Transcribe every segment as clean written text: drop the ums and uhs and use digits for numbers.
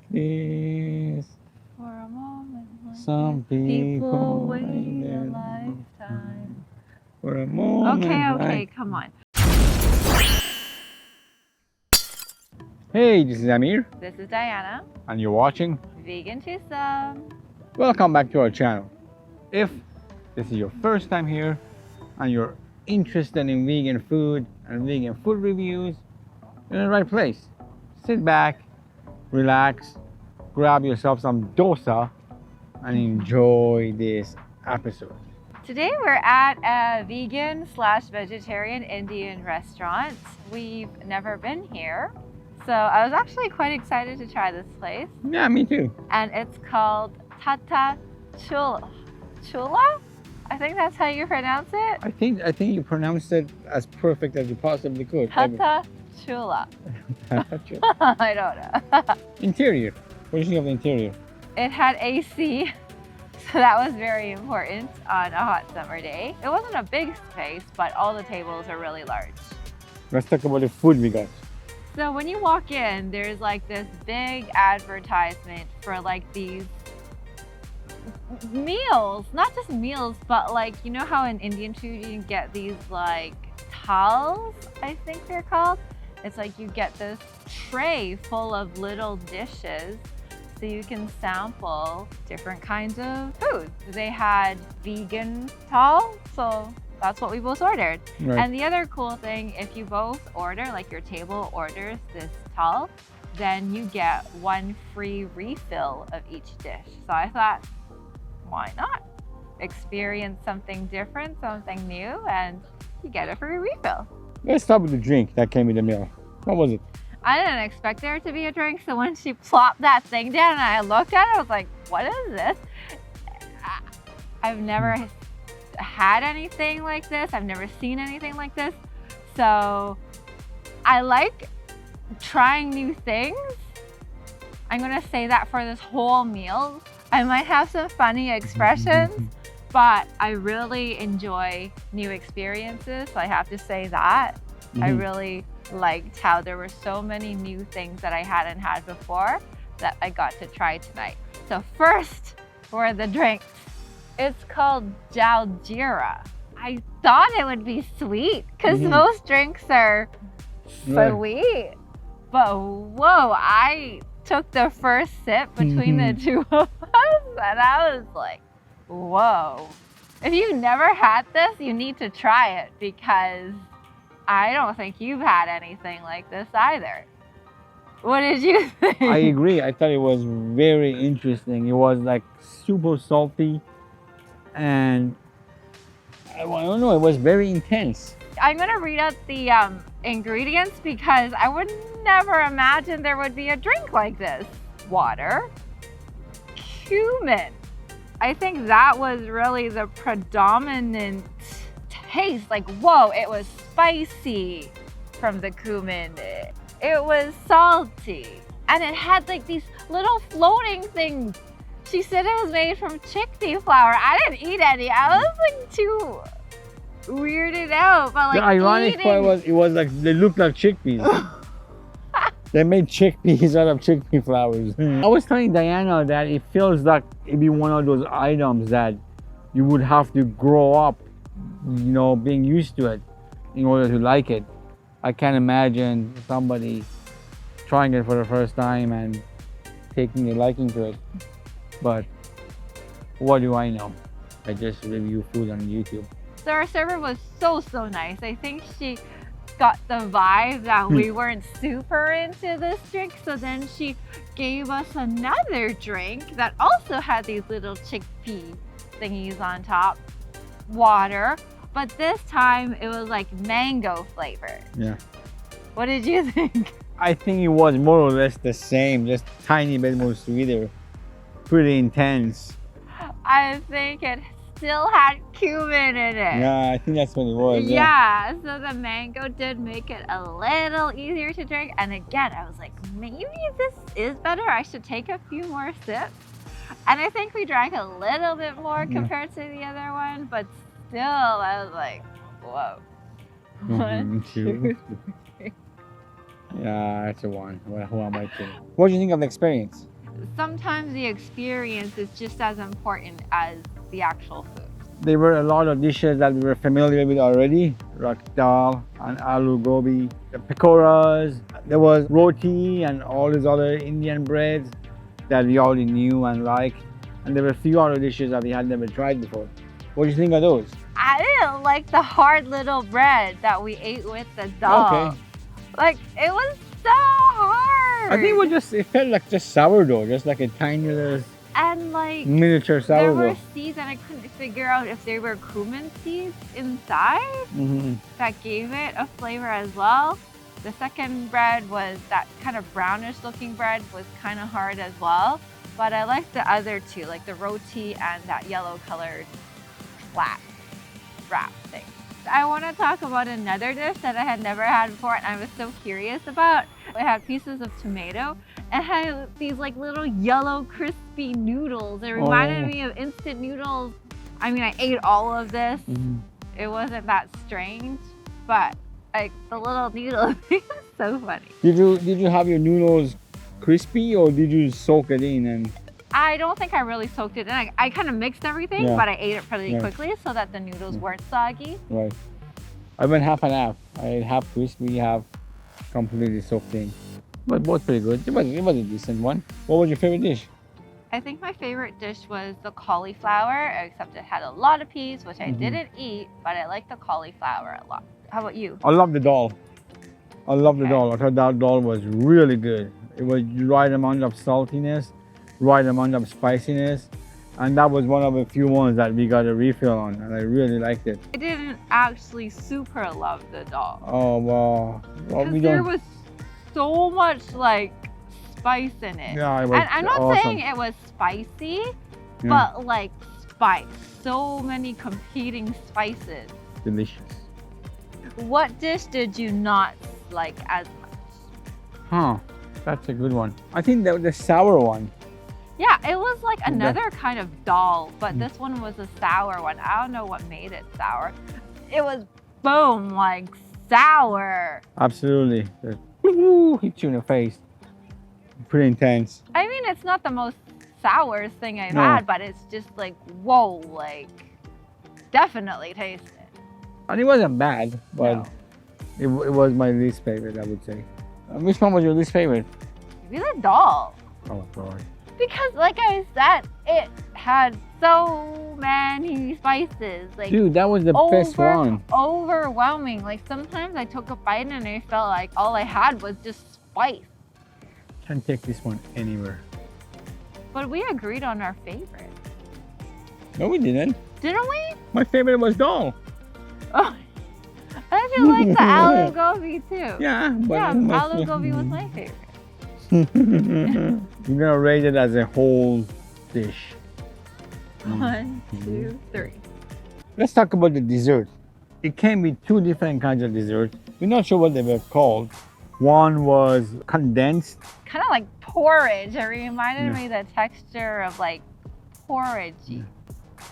like this. For a moment like Some this, people wait wait a their lifetime. For a moment. Okay, come on. Hey, this is Amir, This is Diana, and you're watching. VEGANTWOSOME. Welcome back to our channel. If this is your first time here and you're interested in vegan food and vegan food reviews, you're in the right place. Sit back, relax, grab yourself some dosa, and enjoy this episode. Today we're at a vegan/vegetarian Indian restaurant. We've never been here, so I was actually quite excited to try this place. Yeah, me too. And it's called Tatta Chulha. Chulha? I think that's how you pronounce it. I think you pronounced it as perfect as you possibly could. Tatta Chulha. Chulha. I don't know. Interior. What do you think of the interior? It had AC, so that was very important on a hot summer day. It wasn't a big space, but all the tables are really large. Let's talk about the food we got. So when you walk in, there's like this big advertisement for like these meals, not just meals, but like, you know how in Indian food you can get these like thalis, I think they're called. It's like you get this tray full of little dishes so you can sample different kinds of food. They had vegan thal, so that's what we both ordered. Right. And the other cool thing, if you both order, like your table orders this thal, then you get one free refill of each dish. So I thought, why not? Experience something different, something new, and you get a free refill. Let's start with the drink that came with the meal. What was it? I didn't expect there to be a drink, so when she plopped that thing down and I looked at it, I was like, what is this? I've never had anything like this. I've never seen anything like this. So I like trying new things. I'm gonna say that for this whole meal. I might have some funny expressions, but I really enjoy new experiences. So I have to say that. I really liked how there were so many new things that I hadn't had before that I got to try tonight. So first for the drinks. It's called Jeera. I thought it would be sweet because most drinks are sweet. But whoa, I took the first sip between the two of us and I was like, whoa. If you've never had this, you need to try it because I don't think you've had anything like this either. What did you think? I agree. I thought it was very interesting. It was like super salty and I don't know, it was very intense. I'm gonna read out the ingredients because I would never imagine there would be a drink like this. Water, cumin. I think that was really the predominant taste. Like, whoa, it was spicy from the cumin. It was salty. And it had like these little floating things. She said it was made from chickpea flour. I didn't eat any. I was like too weirded out. But like the ironic part was it was like they looked like chickpeas. They made chickpeas out of chickpea flowers. I was telling Diana that it feels like it'd be one of those items that you would have to grow up, you know, being used to it in order to like it. I can't imagine somebody trying it for the first time and taking a liking to it. But what do I know? I just review food on YouTube. So our server was so nice. I think she got the vibe that we weren't super into this drink. So then she gave us another drink that also had these little chickpea thingies on top. Water. But this time it was like mango flavored. Yeah. What did you think? I think it was more or less the same, just tiny bit more sweeter. Pretty intense. I think it still had cumin in it. Yeah, I think that's what it was. Yeah, so the mango did make it a little easier to drink. And again, I was like, maybe this is better. I should take a few more sips. And I think we drank a little bit more compared to the other one, but still, I was like, whoa. One, two, three. Yeah, that's a one. Who am I kidding? What do you think of the experience? sometimes the experience is just as important as the actual food. There were a lot of dishes that we were familiar with already. Like dal and aloo gobi, the pakoras. There was roti and all these other Indian breads that we already knew and liked. And there were a few other dishes that we had never tried before. What do you think of those? I didn't like the hard little bread that we ate with the dal. Okay. Like, it was so hard. I think it felt like just sourdough, just like a tiny little and like miniature there were sourdough. seeds and I couldn't figure out if they were cumin seeds inside that gave it a flavor as well. The second bread was that kind of brownish looking bread, was kind of hard as well. But I liked the other two, like the roti and that yellow colored flat wrap thing. I want to talk about another dish that I had never had before and I was so curious about. It had pieces of tomato and had these like little yellow crispy noodles. It reminded me of instant noodles. I mean, I ate all of this. It wasn't that strange, but like the little noodles, it was so funny. Did you have your noodles crispy or did you soak it in? And I don't think I really soaked it in. I kind of mixed everything, but I ate it pretty quickly so that the noodles weren't soggy. Right. I went half and half. I ate half crispy, half completely soaked in. But both pretty good. It was a decent one. What was your favorite dish? I think my favorite dish was the cauliflower, except it had a lot of peas, which I didn't eat, but I like the cauliflower a lot. How about you? I love the dal. I love the dal. I thought that dal was really good. It was right amount of saltiness, right amount of spiciness, and that was one of the few ones that we got a refill on, and I really liked it. I didn't actually super love the dal. Oh wow! Well, Because there was so much like spice in it. Yeah, it was. And I'm not saying it was spicy, but like spice. So many competing spices. Delicious. What dish did you not like as much? Huh? That's a good one. I think the sour one. Yeah, it was like another kind of dal, but this one was a sour one. I don't know what made it sour. It was boom, like sour. Absolutely. Hit you in the face. Pretty intense. I mean, it's not the most sour thing I've had, but it's just like, whoa, like definitely taste it. And it wasn't bad, but it was my least favorite, I would say. Which one was your least favorite? Maybe the dal. Oh, God. Because like I said, it had so many spices. Like, dude, that was the best one. Overwhelming. Like sometimes I took a bite and I felt like all I had was just spice. Can't take this one anywhere. But we agreed on our favorite. No, we didn't. Didn't we? My favorite was dal. Oh, I did like the aloo gobi too. Yeah, but aloo gobi was my favorite. We're gonna rate it as a whole dish. 1, 2, 3. Let's talk about the dessert. It came with two different kinds of dessert. We're not sure what they were called. One was condensed. Kind of like porridge. It reminded me of the texture of like porridge.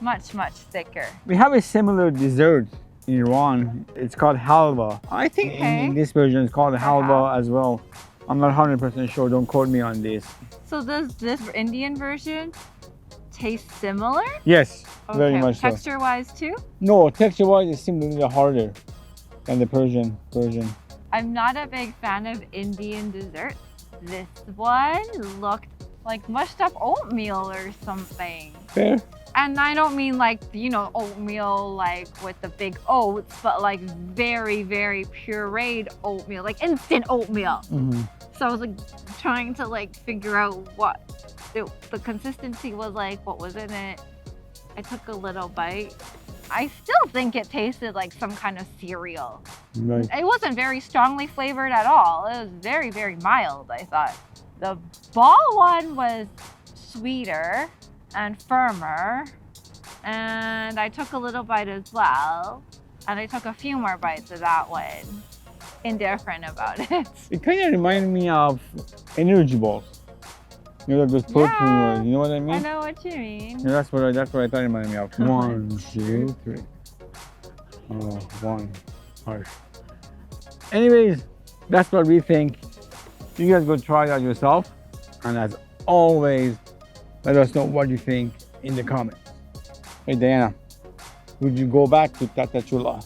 Much, much thicker. We have a similar dessert in Iran. It's called halwa. I think in this version it's called halwa as well. I'm not 100% sure. Don't quote me on this. So does this Indian version taste similar? Yes, very much so. Texture-wise too? No, texture-wise it's simply harder than the Persian version. I'm not a big fan of Indian desserts. This one looked like mushed up oatmeal or something. Fair. And I don't mean like, you know, oatmeal like with the big oats, but like very, very pureed oatmeal, like instant oatmeal. So I was like trying to like figure out what the consistency was like, what was in it. I took a little bite. I still think it tasted like some kind of cereal. Right. It wasn't very strongly flavored at all. It was very, very mild, I thought. The ball one was sweeter and firmer, and I took a little bite as well, and I took a few more bites of that one. Indifferent about it. It kind of reminded me of energy balls. You know, like those protein ones. You know what I mean? I know what you mean. Yeah, that's what I thought it reminded me of. 1, 2, 3. Oh, 1. Harsh. Anyways, that's what we think. You guys go try that yourself. And as always let us know what you think in the comments. Hey Diana, would you go back to Tatta Chulha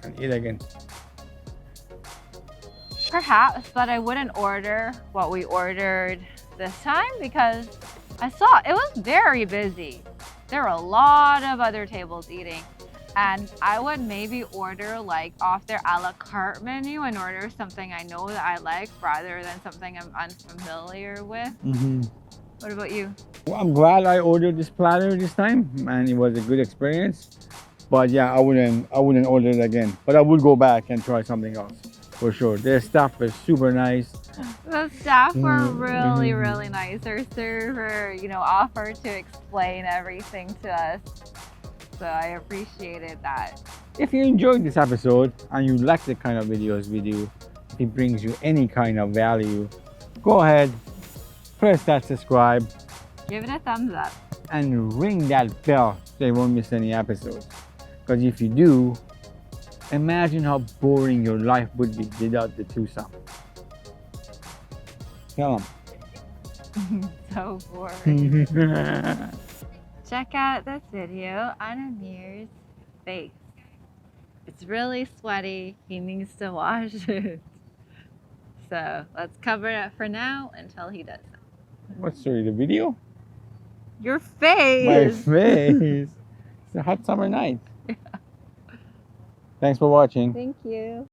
and eat again? Perhaps, but I wouldn't order what we ordered this time because I saw it was very busy. There were a lot of other tables eating, and I would maybe order like off their a la carte menu and order something I know that I like rather than something I'm unfamiliar with. What about you? Well, I'm glad I ordered this platter this time, and it was a good experience. But yeah, I wouldn't order it again. But I would go back and try something else for sure. Their staff is super nice. The staff were really, really nice. Our server, offered to explain everything to us. So I appreciated that. If you enjoyed this episode and you like the kind of videos we do, if it brings you any kind of value, go ahead, press that subscribe, Give it a thumbs up. and ring that bell so you won't miss any episodes. Because if you do, imagine how boring your life would be without the twosome. Tell them. So boring. Check out this video on Amir's face. It's really sweaty. He needs to wash it. So let's cover it for now until he does. What story? The video? Your face. My face. It's a hot summer night. Yeah. Thanks for watching. Thank you.